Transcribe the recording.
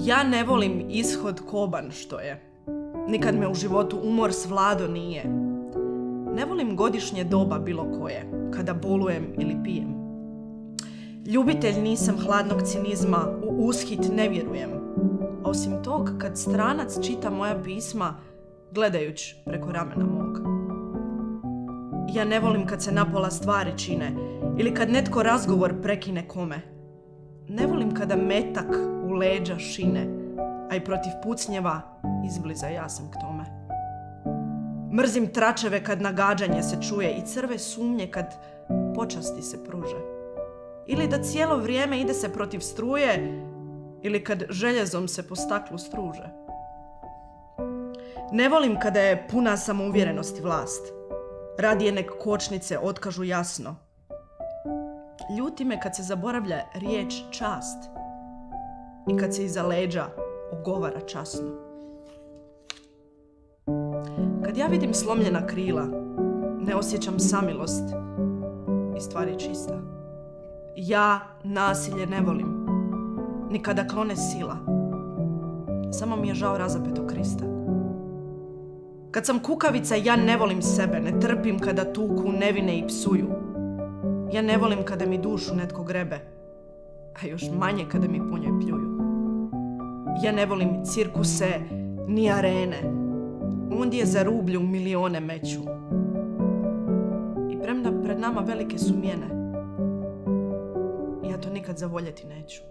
Ja ne volim ishod koban što je. Nikad me u životu umor svlado nije. Ne volim godišnje doba bilo koje, kada bolujem ili pijem. Ljubitelj nisam hladnog cinizma, u ushit ne vjerujem. A osim tog, kad stranac čita moja pisma, gledajući preko ramena mog. Ja ne volim kad se napola stvari čine, ili kad netko razgovor prekine kome. Ne volim kada metak u leđa šine, a i protiv pucnjeva izbliza ja sam k tome. Mrzim tračeve kad nagađanje se čuje i crve sumnje kad počasti se pruže. Ili da cijelo vrijeme ide se protiv struje, ili kad željezom se po staklu struže. Ne volim kada je puna samouvjerenosti vlast. Radije nek kočnice otkažu jasno. Ljuti me kad se zaboravlja riječ čast i kad se iza leđa ogovara časno. Kad ja vidim slomljena krila, ne osjećam samilost i stvar je čista. Ja nasilje ne volim, ni kada klone sila. Samo mi je žao razapetog Krista. Kad sam kukavica, ja ne volim sebe, ne trpim kada tuku nevine i psuju. Ja ne volim kada mi dušu netko grebe, a još manje kada mi po njoj pljuju. Ja ne volim cirkuse ni arene, ondje za rublju milione meću. I premda pred nama velike su mijene, ja to nikad zavoljeti neću.